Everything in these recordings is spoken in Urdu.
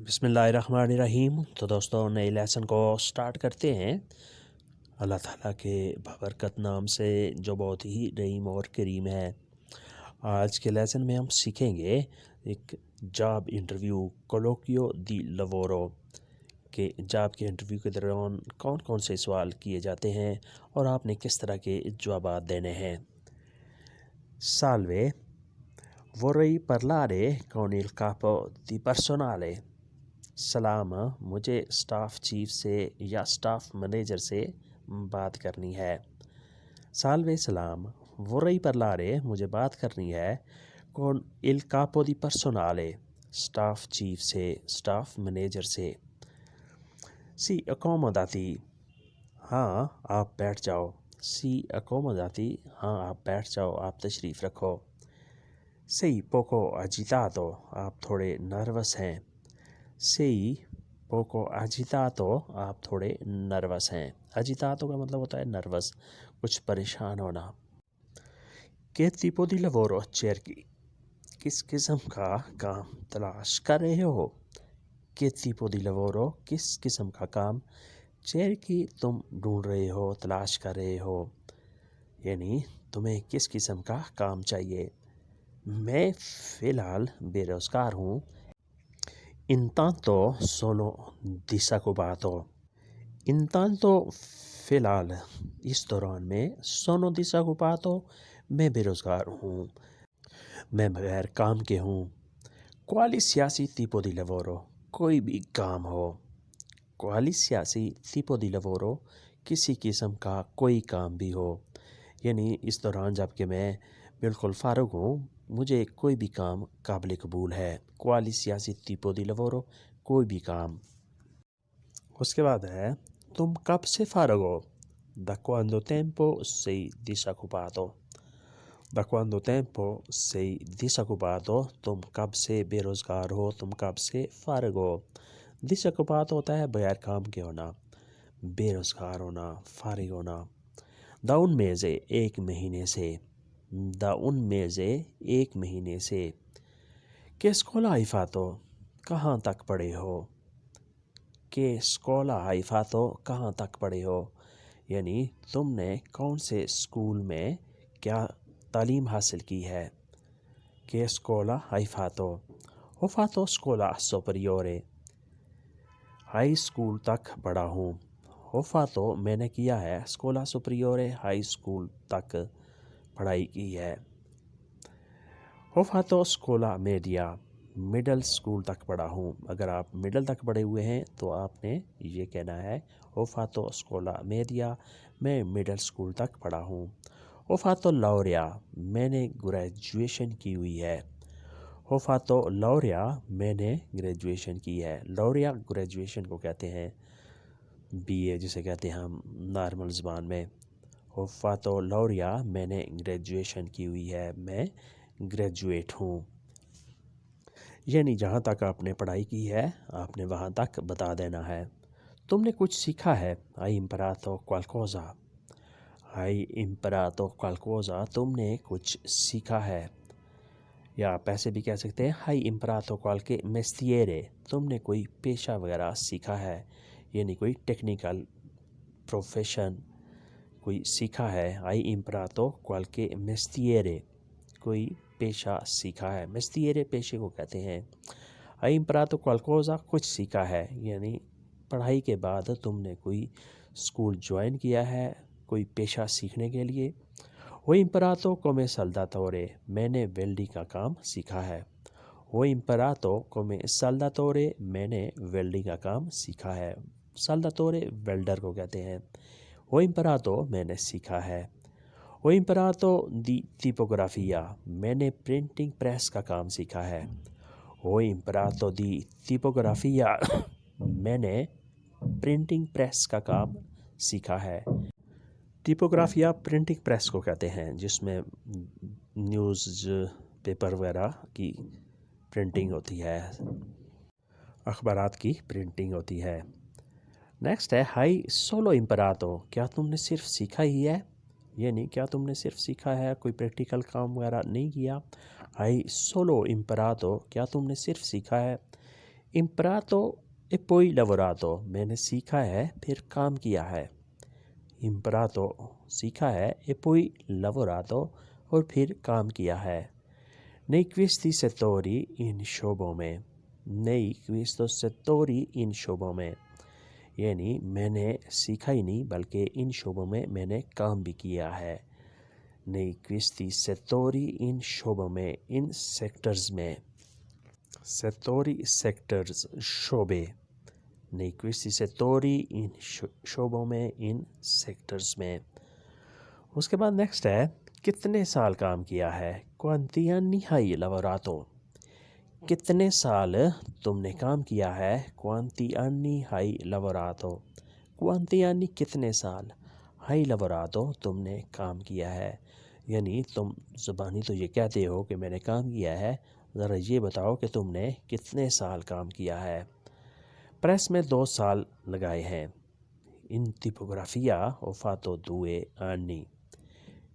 بسم اللہ الرحمن الرحیم۔ تو دوستوں نئے لیسن کو سٹارٹ کرتے ہیں اللہ تعالیٰ کے بابرکت نام سے جو بہت ہی رحیم اور کریم ہے۔ آج کے لیسن میں ہم سیکھیں گے ایک جاب انٹرویو کولوکیو دی لوورو کہ جاب کے انٹرویو کے دوران کون کون سے سوال کیے جاتے ہیں اور آپ نے کس طرح کے جوابات دینے ہیں۔ Salve, vorrei parlare con il capo di personale۔ سلام، مجھے سٹاف چیف سے یا سٹاف منیجر سے بات کرنی ہے۔ سالوے سلام، vorrei parlare مجھے بات کرنی ہے con il capo di personale staff chief سے، سٹاف منیجر سے۔ سی accomodati ہاں آپ بیٹھ جاؤ۔ سی accomodati ہاں آپ بیٹھ جاؤ، آپ تشریف رکھو۔ sei poco agitato آپ تھوڑے نروس ہیں۔ sei poco agitato آپ تھوڑے نروس ہیں۔ agitato کا مطلب ہوتا ہے نروس، کچھ پریشان ہونا۔ che tipo di lavoro cerchi کس قسم کا کام تلاش کر رہے ہو؟ che tipo di lavoro کس قسم کا کام cerchi تم ڈھونڈ رہے ہو، تلاش کر رہے ہو، یعنی تمہیں کس قسم کا کام چاہیے۔ میں فی الحال بے روزگار ہوں۔ Intanto sono disoccupato intanto فی الحال اس دوران میں sono disoccupato میں بے روزگار ہوں، میں بغیر کام کے ہوں۔ qualsiasi tipo di lavoro کوئی بھی کام ہو۔ qualsiasi tipo di lavoro کسی قسم کا کوئی کام بھی ہو، یعنی اس دوران جب کہ میں بالکل فارغ ہوں، مجھے کوئی بھی کام قابل قبول ہے۔ qualsiasi tipo di lavoro کوئی بھی کام۔ اس کے بعد ہے تم کب سے فارغ ہو؟ da quanto tempo sei disoccupato da quanto tempo sei disoccupato تم کب سے بے روزگار ہو، تم کب سے فارغ ہو۔ disoccupato ہوتا ہے بغیر کام کے ہونا، بے روزگار ہونا، فارغ ہونا۔ da un mese ایک مہینے سے، da un mese ایک مہینے سے۔ che scuola hai fatto کہاں تک پڑھے ہو؟ che scuola hai fatto کہاں تک پڑھے ہو، یعنی تم نے کون سے اسکول میں کیا تعلیم حاصل کی ہے۔ che scuola hai fatto ho fatto scuola superiore high school تک پڑھا ہوں۔ ho fatto میں نے کیا ہے، scuola superiore ہائی اسکول تک پڑھائی کی ہے۔ ho fatto scuola media middle school تک پڑھا ہوں۔ اگر آپ مڈل تک پڑھے ہوئے ہیں تو آپ نے یہ کہنا ہے ho fatto scuola media میں مڈل اسکول تک پڑھا ہوں۔ ho fatto laurea میں نے گریجویشن کی ہوئی ہے۔ ho fatto laurea میں نے گریجویشن کی ہے۔ laurea گریجویشن کو کہتے ہیں، بی اے جسے کہتے ہیں ہم نارمل زبان میں۔ ho fatto laurea میں نے گریجویشن کی ہوئی ہے، میں گریجویٹ ہوں، یعنی جہاں تک آپ نے پڑھائی کی ہے آپ نے وہاں تک بتا دینا ہے۔ تم نے کچھ سیکھا ہے، hai imparato qualcosa hai imparato qualcosa تم نے کچھ سیکھا ہے، یا آپ ایسے بھی کہہ سکتے ہیں hai imparato qualche mestiere تم نے کوئی پیشہ وغیرہ سیکھا ہے، یعنی کوئی ٹیکنیکل پروفیشن کوئی سیکھا ہے۔ hai imparato qualche mestiere کوئی پیشہ سیکھا ہے، mestiere پیشے کو کہتے ہیں۔ hai imparato qualcosa کچھ سیکھا ہے، یعنی پڑھائی کے بعد تم نے کوئی اسکول جوائن کیا ہے کوئی پیشہ سیکھنے کے لیے۔ ho imparato come saldatore میں نے ویلڈنگ کا کام سیکھا ہے۔ ho imparato come saldatore میں نے ویلڈنگ کا کام سیکھا ہے۔ saldatore ویلڈر کو کہتے ہیں۔ ho imparato میں نے سیکھا ہے۔ ho imparato di tipografia میں نے پرنٹنگ پریس کا کام سیکھا ہے۔ ho imparato di tipografia میں نے پرنٹنگ پریس کا کام سیکھا ہے۔ ٹیپوگرافیا پرنٹنگ پریس کو کہتے ہیں جس میں نیوز پیپر وغیرہ کی پرنٹنگ ہوتی ہے، اخبارات کی پرنٹنگ ہوتی ہے۔ نیکسٹ ہے hai solo imparato کیا تم نے صرف سیکھا ہی ہے، یعنی کیا تم نے صرف سیکھا ہے، کوئی پریکٹیکل کام وغیرہ نہیں کیا۔ hai solo imparato کیا تم نے صرف سیکھا ہے۔ imparato e poi lavorato میں نے سیکھا ہے پھر کام کیا ہے. imparato سیکھا ہے e poi lavorato اور پھر کام کیا ہے. nei questi settori in شعبوں میں nei questi settori in شعبوں میں یعنی میں نے سیکھا ہی نہیں بلکہ ان شعبوں میں میں نے کام بھی کیا ہے. nei questi settori in شعبوں میں ان سیکٹرز میں settori sectors شعبے nei questi settori in شعبوں میں ان سیکٹرز میں. اس کے بعد نیکسٹ ہے کتنے سال کام کیا ہے. quanti anni hai lavorato کتنے سال تم نے کام کیا ہے. quanti anni hai lavorato quanti anni کتنے سال hai lavorato تم نے کام کیا ہے. یعنی تم زبانی تو یہ کہتے ہو کہ میں نے کام کیا ہے، ذرا یہ بتاؤ کہ تم نے کتنے سال کام کیا ہے. پریس میں 2 سال لگائے ہیں. in tipografia ho fatto 2 anni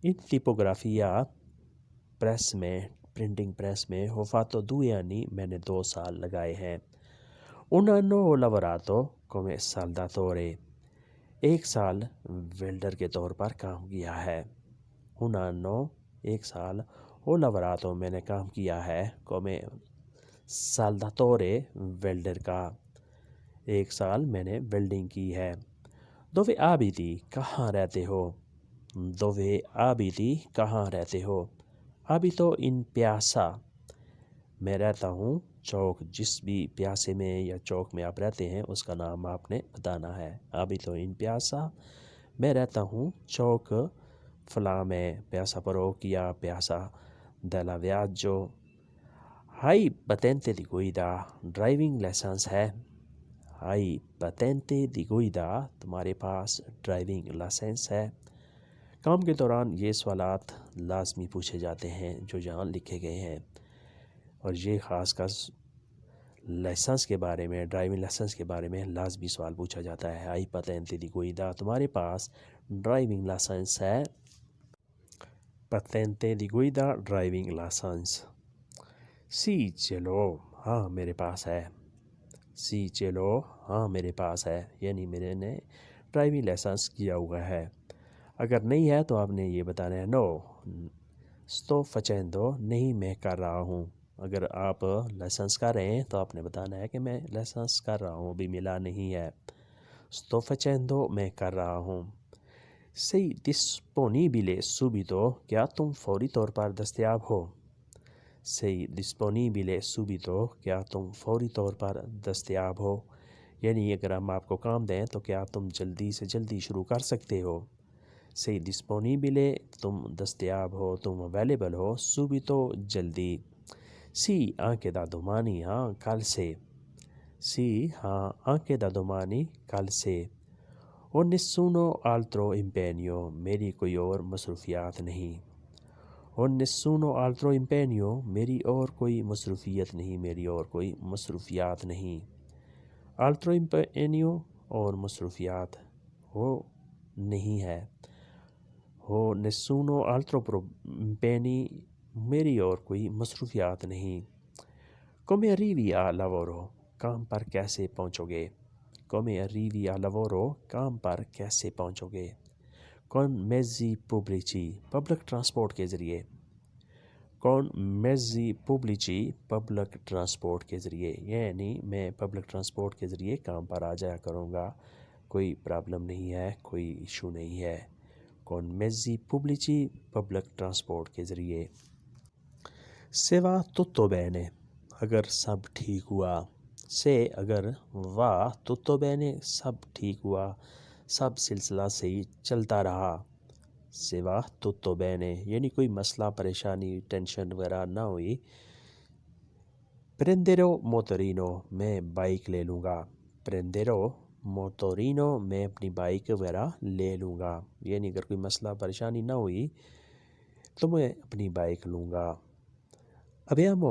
in tipografia press میں پرنٹنگ پریس میں ho fatto 2 anni میں نے 2 سال لگائے ہیں. un anno ho lavorato come saldatore 1 سال ویلڈر کے طور پر کام کیا ہے. un anno 1 سال ho lavorato میں نے کام کیا ہے come saldatore ویلڈر کا. 1 سال میں نے ویلڈنگ کی ہے. dove abiti کہاں رہتے ہو. dove abiti کہاں رہتے ہو. abito in piazza میں رہتا ہوں چوک. جس بھی پیاسے میں یا چوک میں آپ رہتے ہیں اس کا نام آپ نے بتانا ہے. abito in piazza میں رہتا ہوں چوک فلاں میں. پیاسا پروکیا پیاسا della viaggio. hai patente di guida driving licence ہے. hai patente di guida تمہارے پاس ڈرائیونگ لائسنس ہے. کام کے دوران یہ سوالات لازمی پوچھے جاتے ہیں جو یہاں لکھے گئے ہیں، اور یہ خاص کر لائسنس کے بارے میں، ڈرائیونگ لائسنس کے بارے میں لازمی سوال پوچھا جاتا ہے. hai patente di guida تمہارے پاس ڈرائیونگ لائسنس ہے. patente di guida driving licence. sì ce l'ho ہاں میرے پاس ہے. sì ce l'ho ہاں میرے پاس ہے یعنی میرے نے ڈرائیونگ لائسنس کیا ہوا ہے. اگر نہیں ہے تو آپ نے یہ بتانا ہے no sto facendo نہیں میں کر رہا ہوں. اگر آپ لائسنس کر رہے ہیں تو آپ نے بتانا ہے کہ میں لائسنس کر رہا ہوں، ابھی ملا نہیں ہے. sto facendo میں کر رہا ہوں. sei disponibile subito کیا تم فوری طور پر دستیاب ہو. sei disponibile subito کیا تم فوری طور پر دستیاب ہو یعنی اگر ہم آپ کو کام دیں تو کیا تم جلدی سے جلدی شروع کر سکتے ہو. sei disponibile تم دستیاب ہو، تم اویلیبل ہو. subito جلدی. sì anche da domani ہاں کل سے. sì ہاں anche da domani کل سے. ho nessuno altro impegno میری کوئی اور مصروفیات نہیں. ho nessuno altro impegno میری اور کوئی مصروفیت نہیں، میری اور کوئی مصروفیات نہیں. altro impegno اور مصروفیات ہو نہیں ہے. ho nessuno altro impegni میری اور کوئی مصروفیات نہیں. come arrivi a lavoro کام پر کیسے پہنچو گے. come arrivi a lavoro کام پر کیسے پہنچو گے. con mezzi pubblici public transport کے ذریعے. con mezzi pubblici public transport کے ذریعے یعنی میں پبلک ٹرانسپورٹ کے ذریعے کام پر آ جایا کروں گا، کوئی پرابلم نہیں ہے، کوئی ایشو نہیں ہے. con mezzi pubblici public transport کے ذریعے. se va tutto bene اگر سب ٹھیک ہوا. se اگر va tutto bene سب ٹھیک ہوا، سب سلسلہ صحیح چلتا رہا. se va tutto bene یعنی کوئی مسئلہ پریشانی ٹینشن وغیرہ نہ ہوئی. prenderò motorino میں بائک لے لوں گا. prenderò motorino میں اپنی بائک وغیرہ لے لوں گا یعنی اگر کوئی مسئلہ پریشانی نہ ہوئی تو میں اپنی بائک لوں گا. abbiamo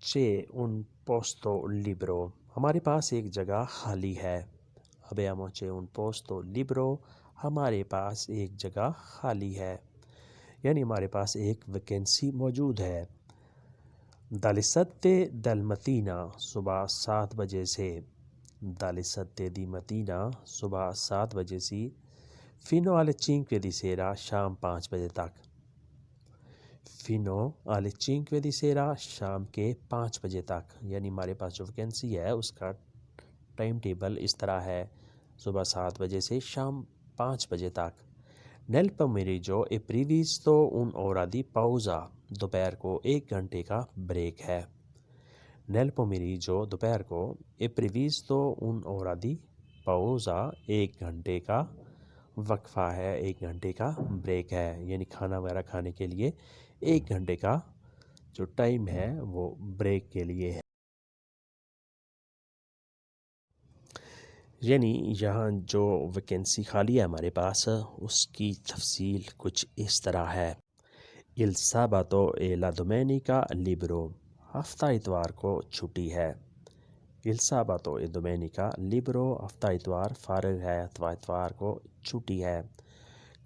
c'è un posto libero ہمارے پاس ایک جگہ خالی ہے. abbiamo c'è un posto libero ہمارے پاس ایک جگہ خالی ہے یعنی ہمارے پاس ایک ویکینسی موجود ہے. dalle 7 del mattina صبح 7 بجے سے dalle 7 di mattina صبح 7 بجے سے fino alle 5 di sera شام 5 بجے تک fino alle 5 di sera شام کے 5 بجے تک یعنی ہمارے پاس جو ویکینسی ہے اس کا ٹائم ٹیبل اس طرح ہے صبح 7 بجے سے شام 5 بجے تک nel pomeriggio è previsto un'ora di pausa دوپہر کو 1 گھنٹے کا بریک ہے nel pomeriggio دوپہر کو è previsto un'ora di pausa 1 گھنٹے کا وقفہ ہے 1 گھنٹے کا بریک ہے یعنی کھانا وغیرہ کھانے کے لیے 1 گھنٹے کا جو ٹائم ہے وہ بریک کے لیے ہے یعنی یہاں جو ویکینسی خالی ہے ہمارے پاس اس کی تفصیل کچھ اس طرح ہے il sabato e la domenica libero ہفتہ اتوار کو چھٹی ہے il sabato e domenica libero ہفتہ اتوار فارغ ہے اتوار کو چھٹی ہے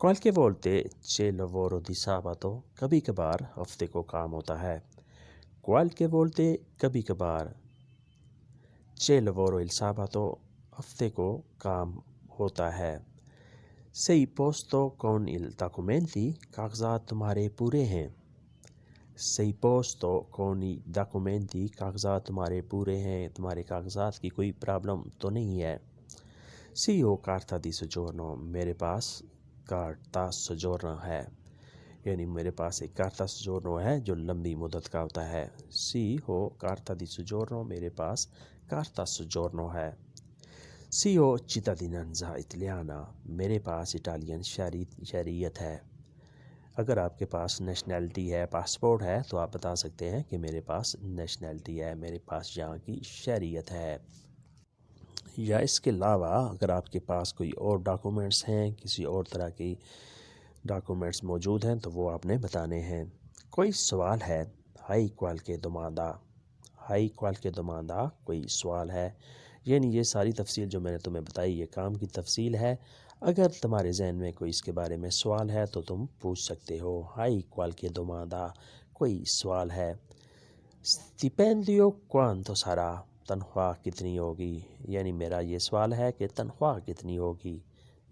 qualche volte c'è lavoro di sabato کبھی کبھار ہفتے کو کام ہوتا ہے qualche volte کبھی کبھار c'è lavoro il sabato ہفتے کو کام ہوتا ہے sei posto con i documenti کاغذات تمہارے پورے ہیں sei posto con i documenti کاغذات تمہارے پورے ہیں تمہارے کاغذات کی کوئی پرابلم تو نہیں ہے sì ho carta di soggiorno میرے پاس کارتا سجورنا ہے یعنی میرے پاس ایک کارتا سجورنو ہے جو لمبی مدت کا ہوتا ہے sì ho carta di soggiorno میرے پاس کارتا سجورنو ہے sì ho cittadinanza italiana میرے پاس اٹالین شہریت ہے اگر آپ کے پاس نیشنلٹی ہے پاسپورٹ ہے تو آپ بتا سکتے ہیں کہ میرے پاس نیشنلٹی ہے میرے پاس یہاں کی شہریت ہے یا اس کے علاوہ اگر آپ کے پاس کوئی اور ڈاکومنٹس ہیں کسی اور طرح کی ڈاکومنٹس موجود ہیں تو وہ آپ نے بتانے ہیں کوئی سوال ہے ہائی qualche domanda کوئی سوال ہے یعنی یہ ساری تفصیل جو میں نے تمہیں بتائی یہ کام کی تفصیل ہے اگر تمہارے ذہن میں کوئی اس کے بارے میں سوال ہے تو تم پوچھ سکتے ہو ہائی qualche domanda کوئی سوال ہے stipendio quanto sarà تنخواہ کتنی ہوگی یعنی میرا یہ سوال ہے کہ تنخواہ کتنی ہوگی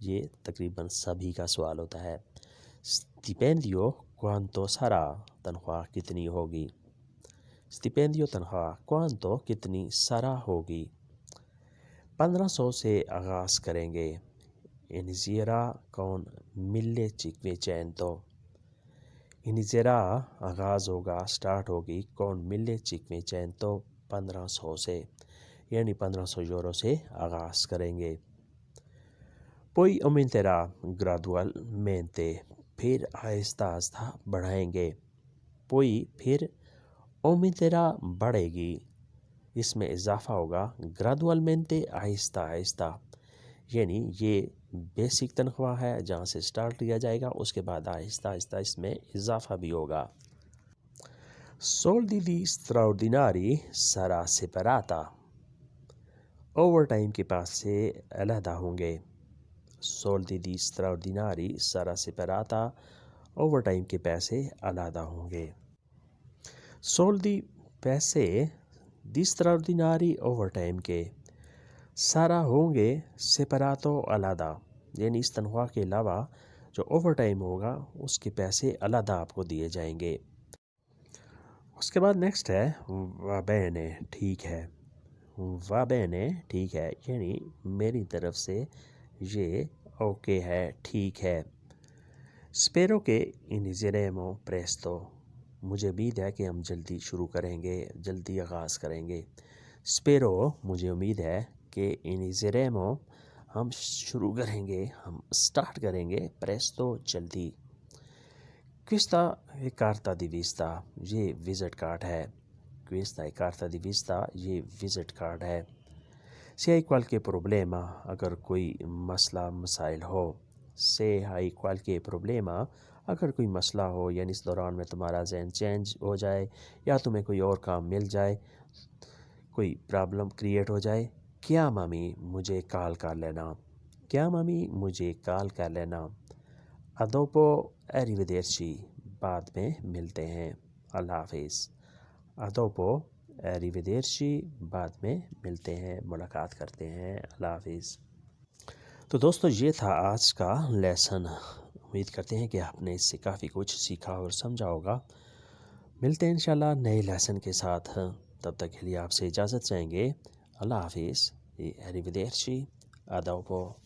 یہ تقریباً سبھی کا سوال ہوتا ہے stipendio quanto sarà تنخواہ کتنی ہوگی stipendio تنخواہ quanto کتنی sarà ہوگی 1500 سے آغاز کریں گے inizierà con 1500 inizierà آغاز ہوگا سٹارٹ ہوگی con 1500 1500 سے یعنی 1500 یورو سے آغاز کریں گے poi aumenterà gradualmente پھر آہستہ آہستہ بڑھائیں گے poi پھر aumenterà بڑھے گی اس میں اضافہ ہوگا gradualmente آہستہ آہستہ یعنی یہ بیسک تنخواہ ہے جہاں سے سٹارٹ کیا جائے گا اس کے بعد آہستہ آہستہ اس میں اضافہ بھی ہوگا soldi di straordinari sarà separata over time کے پاس سے علیحدہ ہوں گے soldi di straordinari sarà separata over time کے پیسے علیحدہ ہوں گے soldi پیسے di straordinari اوور ٹائم کے سارا ہوں گے separato علیحدہ یعنی اس تنخواہ کے علاوہ جو اوور ٹائم ہوگا اس کے پیسے علیحدہ آپ کو دیے جائیں گے اس کے بعد نیکسٹ ہے va bene ٹھیک ہے va bene ٹھیک ہے یعنی میری طرف سے یہ اوکے ہے ٹھیک ہے spero che inizieremo presto مجھے امید ہے کہ ہم جلدی شروع کریں گے جلدی آغاز کریں گے spero مجھے امید ہے کہ inizieremo ہم شروع کریں گے ہم سٹارٹ کریں گے presto جلدی questa è carta di visita یہ وزٹ کارڈ ہے questa è carta di visita یہ وزٹ کارڈ ہے se hai qualche problema اگر کوئی مسئلہ مسائل ہو se hai qualche problema اگر کوئی مسئلہ ہو یعنی اس دوران میں تمہارا ذہن چینج ہو جائے یا تمہیں کوئی اور کام مل جائے کوئی پرابلم کریٹ ہو جائے کیا مامی مجھے کال کر لینا کیا مامی مجھے کال کر لینا a dopo arrivederci بعد میں ملتے ہیں اللہ حافظ ادوبو ایریویدرچی، بعد میں ملتے ہیں، ملاقات کرتے ہیں، اللہ حافظ۔ تو دوستو یہ تھا آج کا لیسن، امید کرتے ہیں کہ آپ نے اس سے کافی کچھ سیکھا اور سمجھا ہوگا۔ ملتے ہیں انشاءاللہ نئے لیسن کے ساتھ، تب تک کے لیے آپ سے اجازت چاہیں گے، اللہ حافظ، ایریویدرچی، ادوبو۔